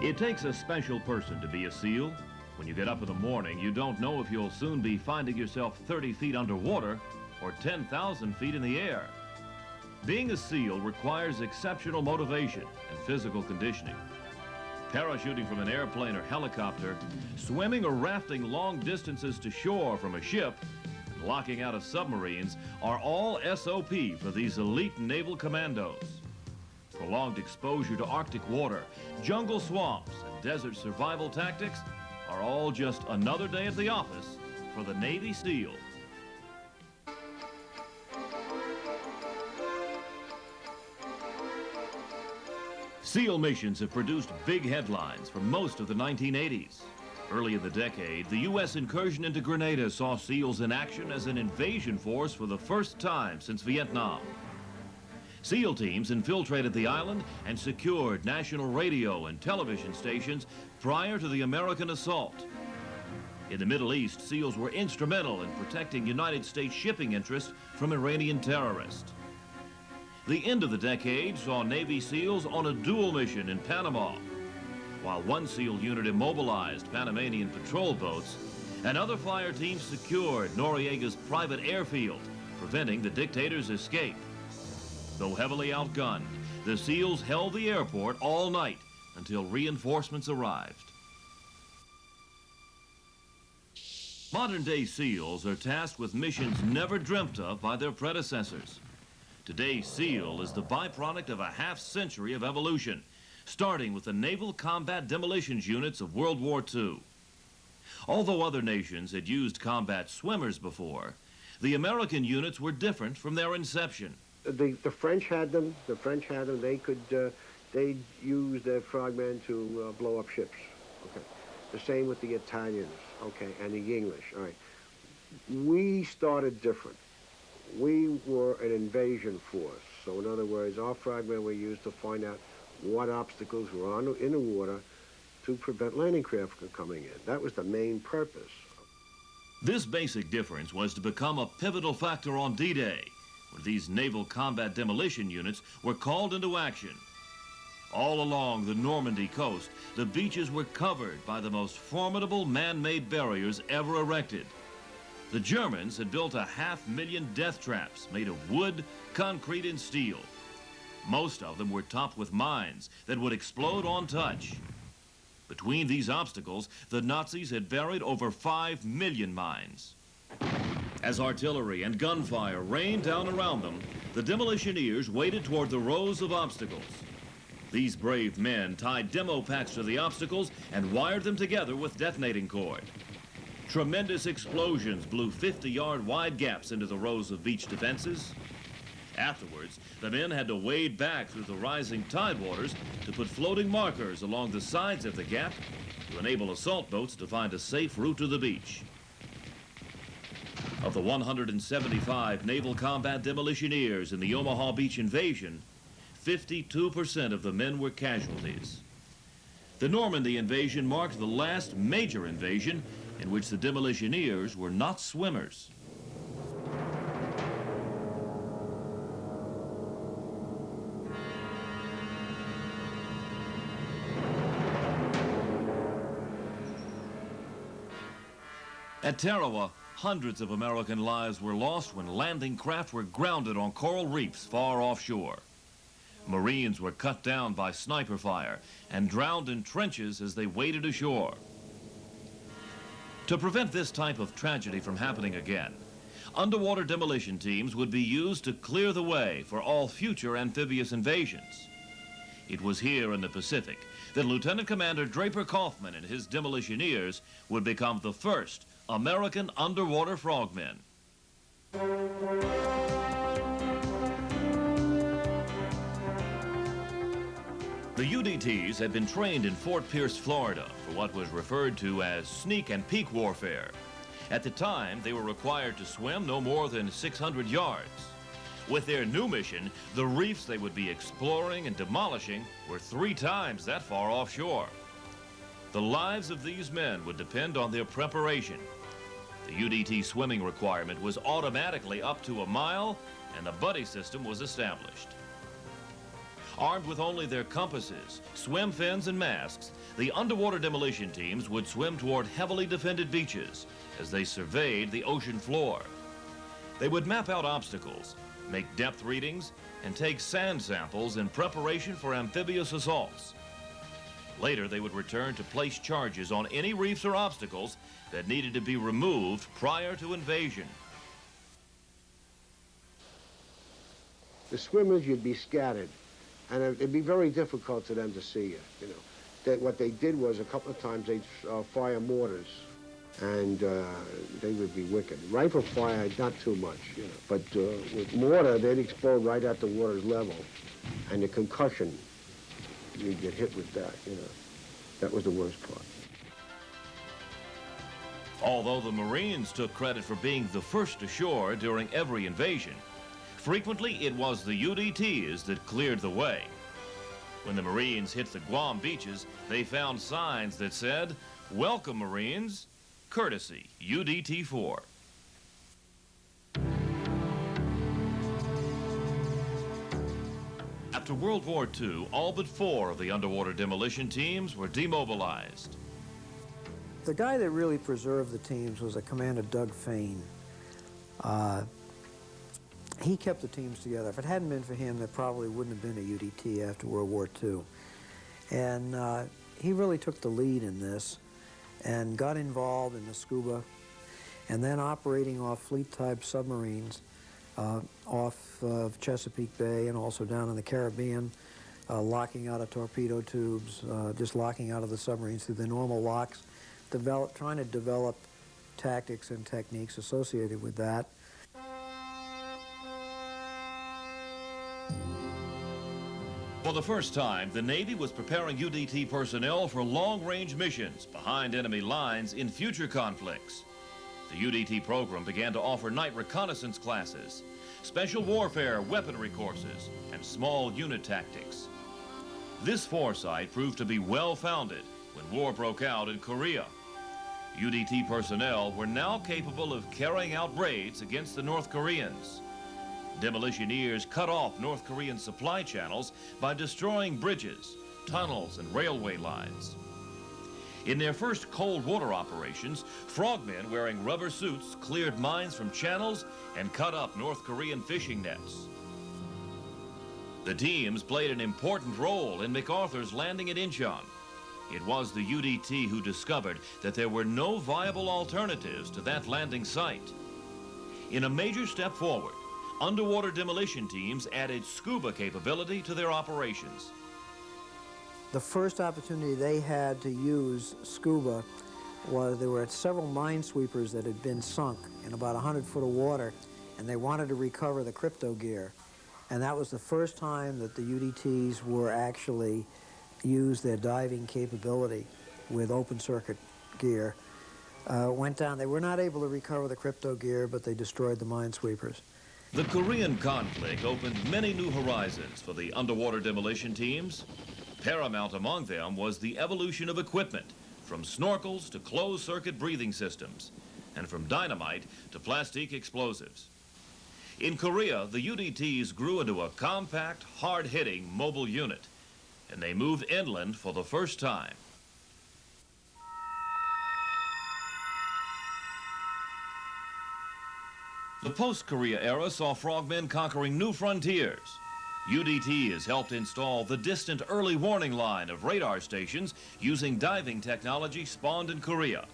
It takes a special person to be a SEAL. When you get up in the morning, you don't know if you'll soon be finding yourself 30 feet underwater or 10,000 feet in the air. Being a SEAL requires exceptional motivation and physical conditioning. Parachuting from an airplane or helicopter, swimming or rafting long distances to shore from a ship, and locking out of submarines are all SOP for these elite naval commandos. Prolonged exposure to Arctic water, jungle swamps, and desert survival tactics are all just another day at the office for the Navy SEAL. SEAL missions have produced big headlines for most of the 1980s. Early in the decade, the U.S. incursion into Grenada saw SEALs in action as an invasion force for the first time since Vietnam. SEAL teams infiltrated the island and secured national radio and television stations prior to the American assault. In the Middle East, SEALs were instrumental in protecting United States shipping interests from Iranian terrorists. The end of the decade saw Navy SEALs on a dual mission in Panama. While one SEAL unit immobilized Panamanian patrol boats, another fire team secured Noriega's private airfield, preventing the dictator's escape. Though heavily outgunned, the SEALs held the airport all night until reinforcements arrived. Modern-day SEALs are tasked with missions never dreamt of by their predecessors. Today's SEAL is the byproduct of a half-century of evolution, starting with the Naval Combat Demolitions Units of World War II. Although other nations had used combat swimmers before, the American units were different from their inception. The French had them. They used their frogmen to blow up ships. Okay. The same with the Italians. Okay, and the English. All right. We started different. We were an invasion force. So in other words, our frogmen were used to find out what obstacles were in the water to prevent landing craft from coming in. That was the main purpose. This basic difference was to become a pivotal factor on D-Day, when these naval combat demolition units were called into action. All along the Normandy coast, the beaches were covered by the most formidable man-made barriers ever erected. The Germans had built 500,000 death traps made of wood, concrete, and steel. Most of them were topped with mines that would explode on touch. Between these obstacles, the Nazis had buried over 5 million mines. As artillery and gunfire rained down around them, the demolitioneers waded toward the rows of obstacles. These brave men tied demo packs to the obstacles and wired them together with detonating cord. Tremendous explosions blew 50-yard wide gaps into the rows of beach defenses. Afterwards, the men had to wade back through the rising tide waters to put floating markers along the sides of the gap to enable assault boats to find a safe route to the beach. Of the 175 naval combat demolitioneers in the Omaha Beach invasion, 52% of the men were casualties. The Normandy invasion marked the last major invasion in which the demolitioneers were not swimmers. At Tarawa, hundreds of American lives were lost when landing craft were grounded on coral reefs far offshore. Marines were cut down by sniper fire and drowned in trenches as they waded ashore. To prevent this type of tragedy from happening again, underwater demolition teams would be used to clear the way for all future amphibious invasions. It was here in the Pacific that Lieutenant Commander Draper Kaufman and his demolitioneers would become the first American underwater frogmen. The UDTs had been trained in Fort Pierce, Florida, for what was referred to as sneak and peek warfare. At the time, they were required to swim no more than 600 yards. With their new mission, the reefs they would be exploring and demolishing were 3 times that far offshore. The lives of these men would depend on their preparation. The UDT swimming requirement was automatically up to a mile, and the buddy system was established. Armed with only their compasses, swim fins, and masks, the underwater demolition teams would swim toward heavily defended beaches as they surveyed the ocean floor. They would map out obstacles, make depth readings, and take sand samples in preparation for amphibious assaults. Later, they would return to place charges on any reefs or obstacles that needed to be removed prior to invasion. The swimmers, you'd be scattered, and it'd be very difficult for them to see you, you know. What they did was a couple of times they'd fire mortars, and they would be wicked. Rifle fire, not too much, you know, but with mortar, they'd explode right at the water's level, and the concussion, you'd get hit with that, you know. That was the worst part. Although the Marines took credit for being the first ashore during every invasion, frequently it was the UDTs that cleared the way. When the Marines hit the Guam beaches, they found signs that said, "Welcome, Marines, courtesy UDT-4." After World War II, all but 4 of the underwater demolition teams were demobilized. The guy that really preserved the teams was a Commander Doug Fain. He kept the teams together. If it hadn't been for him, there probably wouldn't have been a UDT after World War II. And he really took the lead in this and got involved in the scuba, and then operating off fleet-type submarines off of Chesapeake Bay and also down in the Caribbean, locking out of torpedo tubes, just locking out of the submarines through the normal locks, trying to develop tactics and techniques associated with that. For the first time, the Navy was preparing UDT personnel for long-range missions behind enemy lines in future conflicts. The UDT program began to offer night reconnaissance classes, special warfare weaponry courses, and small unit tactics. This foresight proved to be well-founded when war broke out in Korea. UDT personnel were now capable of carrying out raids against the North Koreans. Demolitioneers cut off North Korean supply channels by destroying bridges, tunnels, and railway lines. In their first cold water operations, frogmen wearing rubber suits cleared mines from channels and cut up North Korean fishing nets. The teams played an important role in MacArthur's landing at Incheon. It was the UDT who discovered that there were no viable alternatives to that landing site. In a major step forward, underwater demolition teams added scuba capability to their operations. The first opportunity they had to use scuba was there were several minesweepers that had been sunk in about 100 foot of water, and they wanted to recover the crypto gear. And that was the first time that the UDTs were actually used their diving capability with open circuit gear. Went down. They were not able to recover the crypto gear, but they destroyed the minesweepers. The Korean conflict opened many new horizons for the underwater demolition teams. Paramount among them was the evolution of equipment, from snorkels to closed-circuit breathing systems, and from dynamite to plastic explosives. In Korea, the UDTs grew into a compact, hard-hitting mobile unit, and they moved inland for the first time. The post-Korea era saw frogmen conquering new frontiers. UDT has helped install the distant early warning line of radar stations using diving technology spawned in Korea.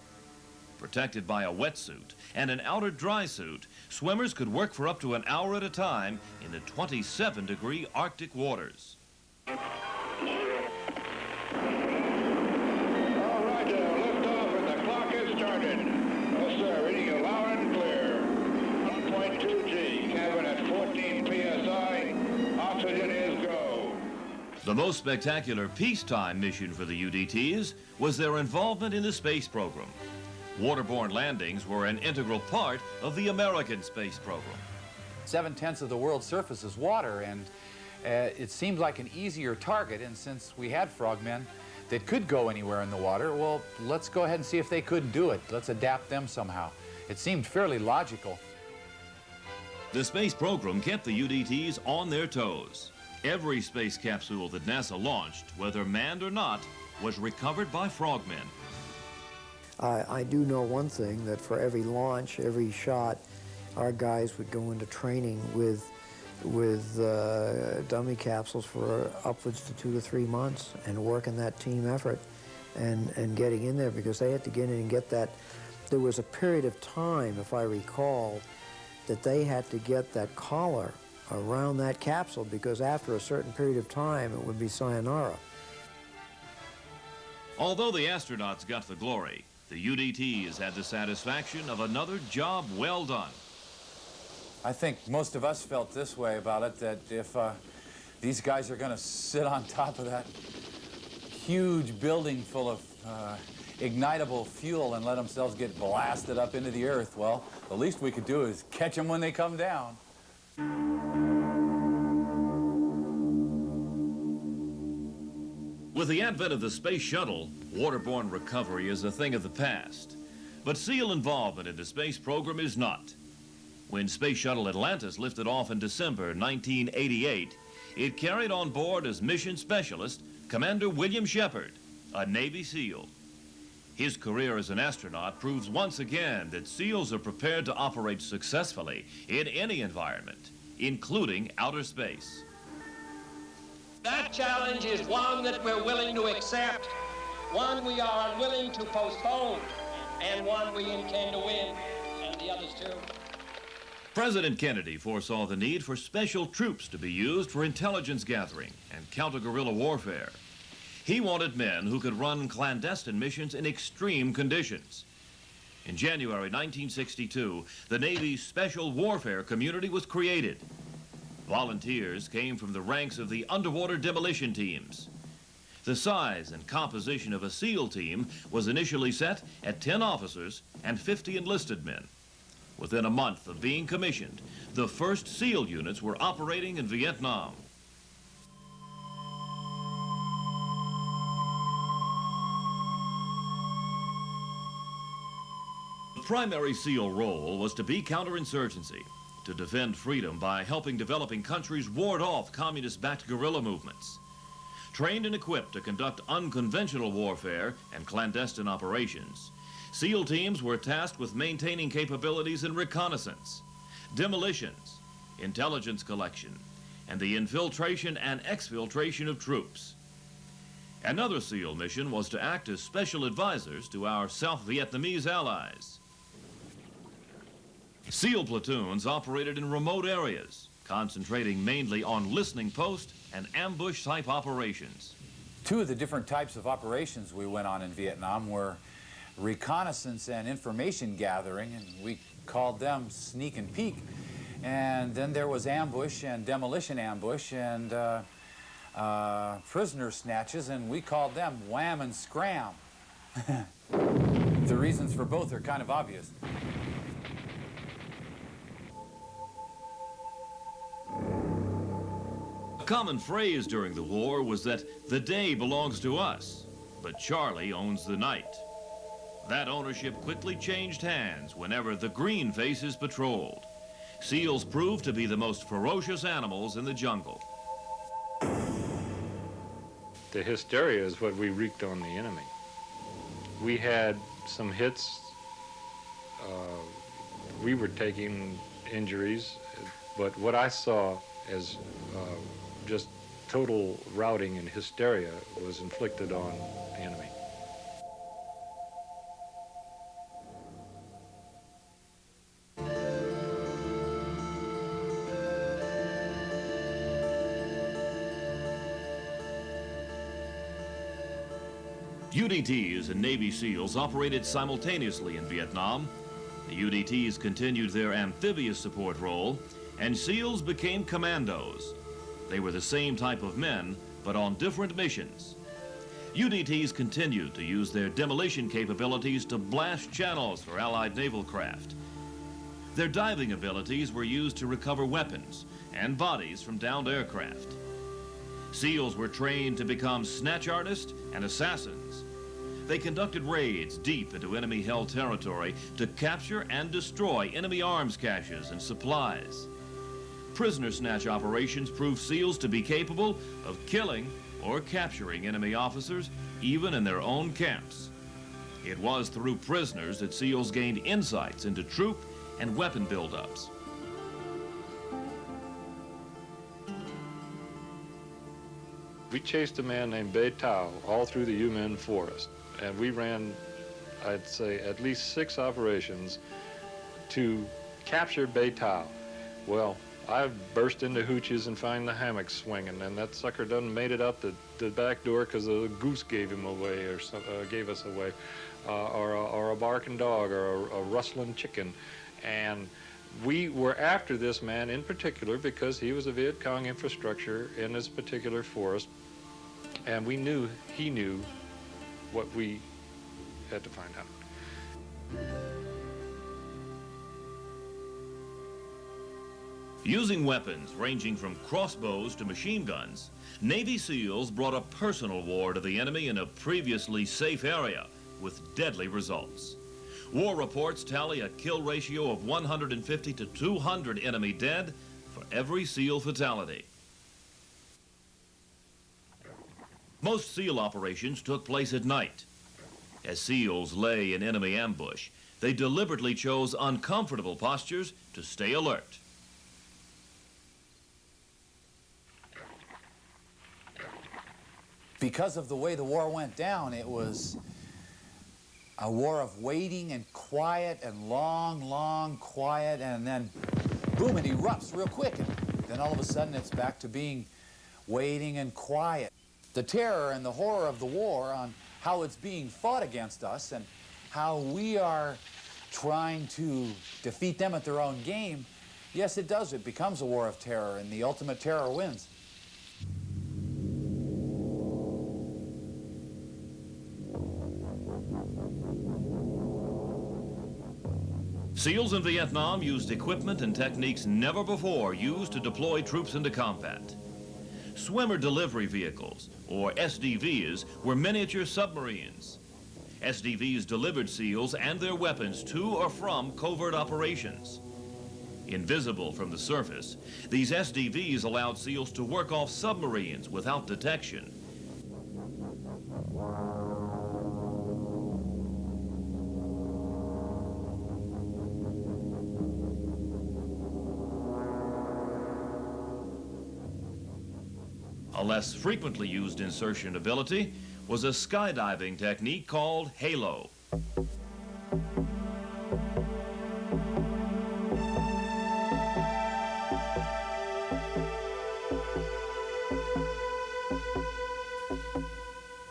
Protected by a wetsuit and an outer dry suit, swimmers could work for up to an hour at a time in the 27-degree Arctic waters. All right, lift off and the clock has started. Yes, sir, reading you loud and clear. 1.2G, cabin at 14 PSI, oxygen is go. The most spectacular peacetime mission for the UDTs was their involvement in the space program. Waterborne landings were an integral part of the American space program. 7/10 of the world's surface is water, and it seemed like an easier target, and since we had frogmen that could go anywhere in the water, well, let's go ahead and see if they could do it. Let's adapt them somehow. It seemed fairly logical. The space program kept the UDTs on their toes. Every space capsule that NASA launched, whether manned or not, was recovered by frogmen. I do know one thing, that for every launch, every shot, our guys would go into training with dummy capsules for upwards to 2 to 3 months and work in that team effort and getting in there, because they had to get in and get that. There was a period of time, if I recall, that they had to get that collar around that capsule, because after a certain period of time it would be sayonara. Although the astronauts got the glory, the UDTs had the satisfaction of another job well done. I think most of us felt this way about it, that if these guys are going to sit on top of that huge building full of ignitable fuel and let themselves get blasted up into the earth, well, the least we could do is catch them when they come down. With the advent of the space shuttle, waterborne recovery is a thing of the past. But SEAL involvement in the space program is not. When Space Shuttle Atlantis lifted off in December 1988, it carried on board as mission specialist Commander William Shepard, a Navy SEAL. His career as an astronaut proves once again that SEALs are prepared to operate successfully in any environment, including outer space. That challenge is one that we're willing to accept, one we are unwilling to postpone, and one we intend to win, and the others too. President Kennedy foresaw the need for special troops to be used for intelligence gathering and counter-guerrilla warfare. He wanted men who could run clandestine missions in extreme conditions. In January 1962, the Navy's Special Warfare Community was created. Volunteers came from the ranks of the underwater demolition teams. The size and composition of a SEAL team was initially set at 10 officers and 50 enlisted men. Within a month of being commissioned, the first SEAL units were operating in Vietnam. The primary SEAL role was to be counterinsurgency, to defend freedom by helping developing countries ward off communist-backed guerrilla movements. Trained and equipped to conduct unconventional warfare and clandestine operations, SEAL teams were tasked with maintaining capabilities in reconnaissance, demolitions, intelligence collection, and the infiltration and exfiltration of troops. Another SEAL mission was to act as special advisors to our South Vietnamese allies. SEAL platoons operated in remote areas, concentrating mainly on listening post and ambush-type operations. Two of the different types of operations we went on in Vietnam were reconnaissance and information gathering, and we called them sneak and peek. And then there was ambush and demolition ambush and prisoner snatches, and we called them wham and scram. The reasons for both are kind of obvious. A common phrase during the war was that the day belongs to us, but Charlie owns the night. That ownership quickly changed hands whenever the green faces patrolled. SEALs proved to be the most ferocious animals in the jungle. The hysteria is what we wreaked on the enemy. We had some hits. We were taking injuries, but what I saw as just total routing and hysteria was inflicted on the enemy. UDTs and Navy SEALs operated simultaneously in Vietnam. The UDTs continued their amphibious support role, and SEALs became commandos. They were the same type of men, but on different missions. UDTs continued to use their demolition capabilities to blast channels for Allied naval craft. Their diving abilities were used to recover weapons and bodies from downed aircraft. SEALs were trained to become snatch artists and assassins. They conducted raids deep into enemy-held territory to capture and destroy enemy arms caches and supplies. prisoner snatch operations proved SEALs to be capable of killing or capturing enemy officers, even in their own camps. It was through prisoners that SEALs gained insights into troop and weapon buildups. We chased a man named Bei Tao all through the Yumen forest, and we ran, I'd say, at least 6 operations to capture Bei Tao. Well, I burst into hooches and find the hammock swinging, and that sucker done made it out the back door because a goose gave him away, or gave us away, or a barking dog, or a rustling chicken. And we were after this man in particular because he was a Viet Cong infrastructure in this particular forest, and we knew he knew what we had to find out. Using weapons ranging from crossbows to machine guns, Navy SEALs brought a personal war to the enemy in a previously safe area with deadly results. War reports tally a kill ratio of 150 to 200 enemy dead for every SEAL fatality. Most SEAL operations took place at night. As SEALs lay in enemy ambush, they deliberately chose uncomfortable postures to stay alert. Because of the way the war went down, it was a war of waiting and quiet and long quiet, and then boom, it erupts real quick. And then all of a sudden it's back to being waiting and quiet. The terror and the horror of the war on how it's being fought against us and how we are trying to defeat them at their own game, yes, it does. It becomes a war of terror, and the ultimate terror wins. SEALs in Vietnam used equipment and techniques never before used to deploy troops into combat. Swimmer delivery vehicles, or SDVs, were miniature submarines. SDVs delivered SEALs and their weapons to or from covert operations. Invisible from the surface, these SDVs allowed SEALs to work off submarines without detection. A less frequently used insertion ability was a skydiving technique called Halo.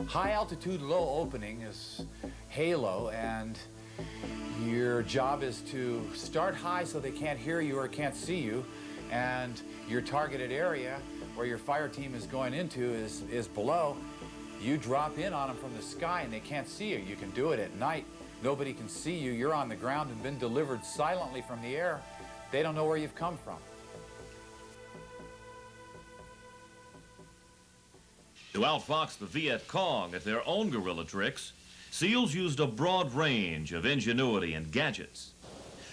High altitude, low opening is Halo, and your job is to start high so they can't hear you or can't see you, and your targeted area where your fire team is going into is below. You drop in on them from the sky and they can't see you. You can do it at night. Nobody can see you. You're on the ground and been delivered silently from the air. They don't know where you've come from. To outfox the Viet Cong at their own guerrilla tricks, SEALs used a broad range of ingenuity and gadgets.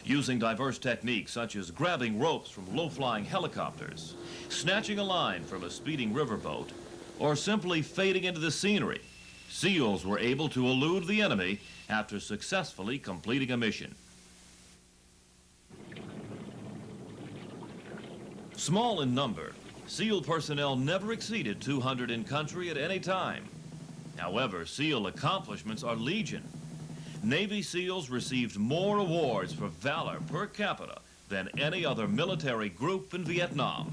Using diverse techniques such as grabbing ropes from low-flying helicopters, snatching a line from a speeding riverboat, or simply fading into the scenery, SEALs were able to elude the enemy after successfully completing a mission. Small in number, SEAL personnel never exceeded 200 in country at any time. However, SEAL accomplishments are legion. Navy SEALs received more awards for valor per capita than any other military group in Vietnam.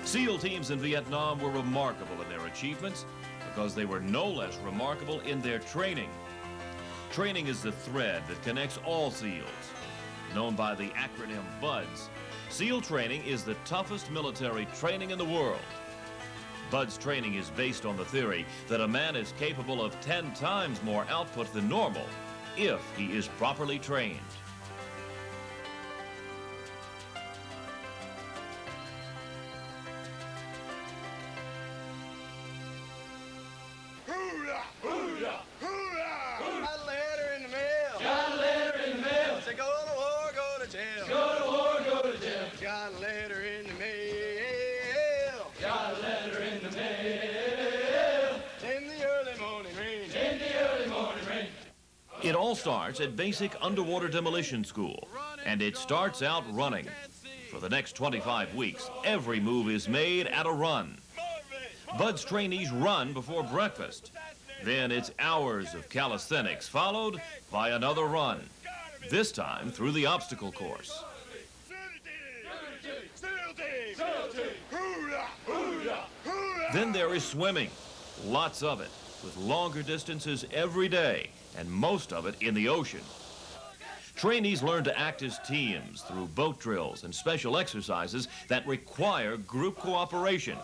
SEAL teams in Vietnam were remarkable in their achievements because they were no less remarkable in their training. Training is the thread that connects all SEALs. Known by the acronym BUDS, SEAL training is the toughest military training in the world. BUDS training is based on the theory that a man is capable of 10 times more output than normal if he is properly trained. It all starts at Basic Underwater Demolition School, and it starts out running. For the next 25 weeks, every move is made at a run. Bud's trainees run before breakfast. Then it's hours of calisthenics, followed by another run, this time through the obstacle course. Then there is swimming, lots of it, with longer distances every day, and most of it in the ocean. Trainees learn to act as teams through boat drills and special exercises that require group cooperation.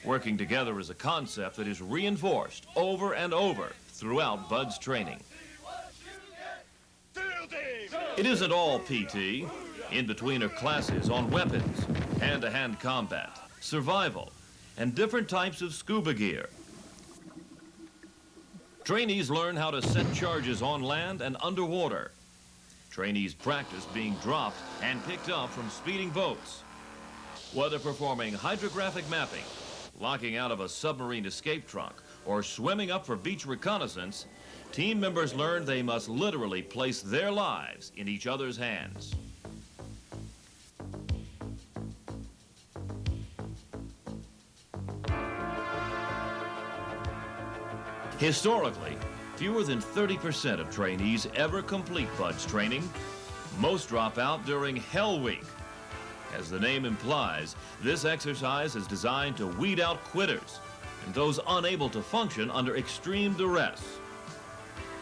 Working together is a concept that is reinforced over and over throughout Bud's training. It isn't all PT. In between are classes on weapons, hand-to-hand combat, survival, and different types of scuba gear. Trainees learn how to set charges on land and underwater. Trainees practice being dropped and picked up from speeding boats. Whether performing hydrographic mapping, locking out of a submarine escape trunk, or swimming up for beach reconnaissance, team members learn they must literally place their lives in each other's hands. Historically, fewer than 30% of trainees ever complete Bud's training. Most drop out during Hell Week. As the name implies, this exercise is designed to weed out quitters and those unable to function under extreme duress.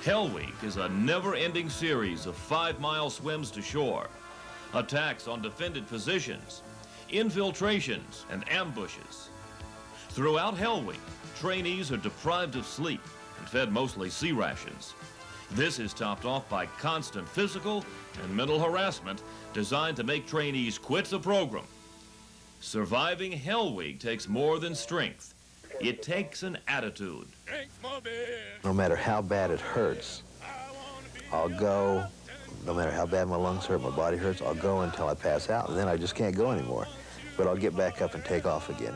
Hell Week is a never-ending series of 5-mile swims to shore, attacks on defended positions, infiltrations, and ambushes. Throughout Hell Week, trainees are deprived of sleep and fed mostly sea rations. This is topped off by constant physical and mental harassment designed to make trainees quit the program. Surviving Hell Week takes more than strength. It takes an attitude. No matter how bad it hurts, I'll go. No matter how bad my lungs hurt, my body hurts, I'll go until I pass out, and then I just can't go anymore. But I'll get back up and take off again.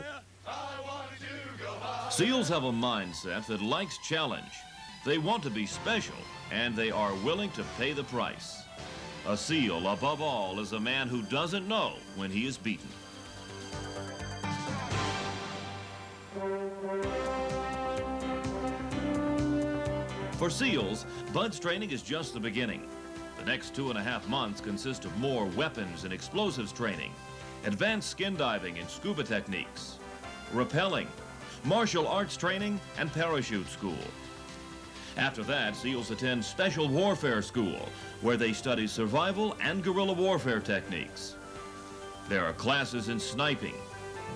SEALs have a mindset that likes challenge. They want to be special, and they are willing to pay the price. A SEAL, above all, is a man who doesn't know when he is beaten. For SEALs, Bud's training is just the beginning. The next 2.5 months consist of more weapons and explosives training, advanced skin diving and scuba techniques, rappelling, martial arts training, and parachute school. After that, SEALs attend Special Warfare School, where they study survival and guerrilla warfare techniques. There are classes in sniping,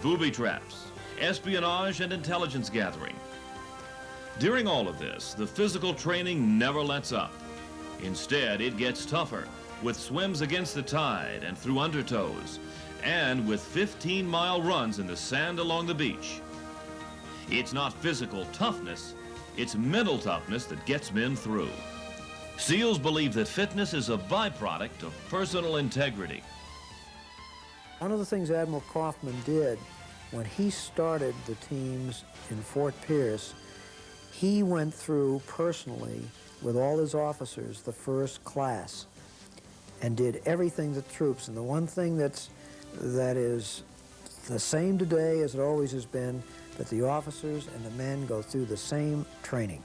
booby traps, espionage, and intelligence gathering. During all of this, the physical training never lets up. Instead, it gets tougher, with swims against the tide and through undertows, and with 15-mile runs in the sand along the beach. It's not physical toughness, it's mental toughness that gets men through. SEALs believe that fitness is a byproduct of personal integrity. One of the things Admiral Kaufman did when he started the teams in Fort Pierce, he went through personally with all his officers the first class and did everything the troops. And the one thing that is the same today as it always has been, that the officers and the men go through the same training.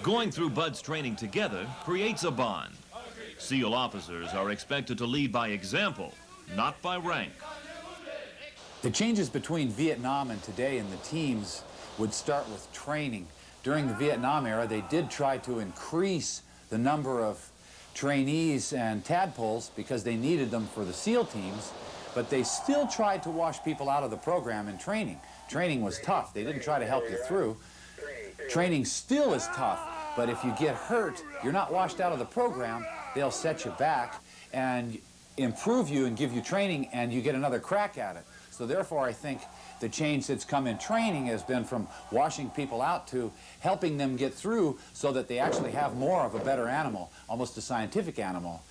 Going through Bud's training together creates a bond. SEAL officers are expected to lead by example, not by rank. The changes between Vietnam and today in the teams would start with training. During the Vietnam era, they did try to increase the number of trainees and tadpoles because they needed them for the SEAL teams, but they still tried to wash people out of the program in training. Training was tough. They didn't try to help you through. Training still is tough, but if you get hurt, you're not washed out of the program. They'll set you back and improve you and give you training, and you get another crack at it. So therefore, I think the change that's come in training has been from washing people out to helping them get through so that they actually have more of a better animal, almost a scientific animal.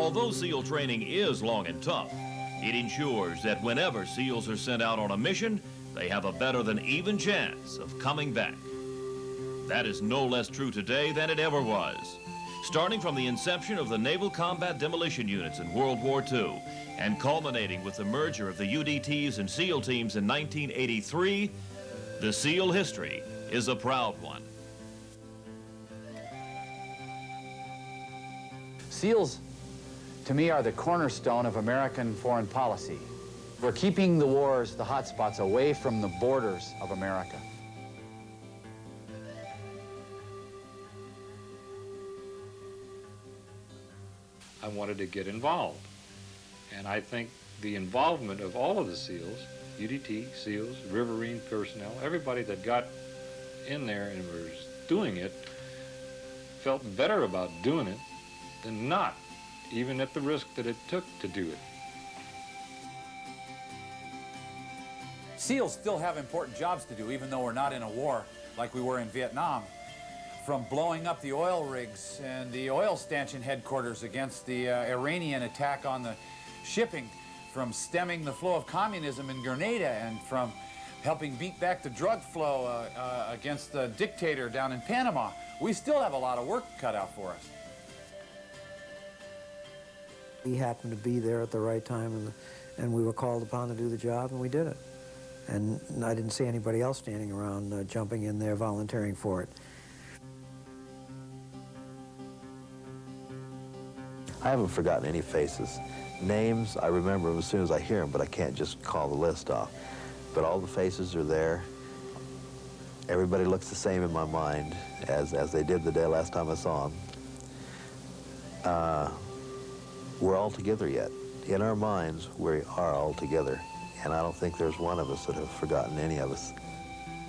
Although SEAL training is long and tough, it ensures that whenever SEALs are sent out on a mission, they have a better than even chance of coming back. That is no less true today than it ever was. Starting from the inception of the Naval Combat Demolition Units in World War II and culminating with the merger of the UDTs and SEAL teams in 1983, the SEAL history is a proud one. SEALs, to me, are the cornerstone of American foreign policy. We're keeping the wars, the hotspots, away from the borders of America. I wanted to get involved. And I think the involvement of all of the SEALs, UDT, SEALs, Riverine personnel, everybody that got in there and was doing it, felt better about doing it than not, even at the risk that it took to do it. SEALs still have important jobs to do, even though we're not in a war like we were in Vietnam. From blowing up the oil rigs and the oil stanchion headquarters against the Iranian attack on the shipping, from stemming the flow of communism in Grenada, and from helping beat back the drug flow against the dictator down in Panama. We still have a lot of work cut out for us. We happened to be there at the right time, and we were called upon to do the job, and we did it. And I didn't see anybody else standing around jumping in there volunteering for it. I haven't forgotten any faces. Names, I remember them as soon as I hear them, but I can't just call the list off. But all the faces are there. Everybody looks the same in my mind as they did the day last time I saw them. We're all together yet. In our minds, we are all together. And I don't think there's one of us that have forgotten any of us.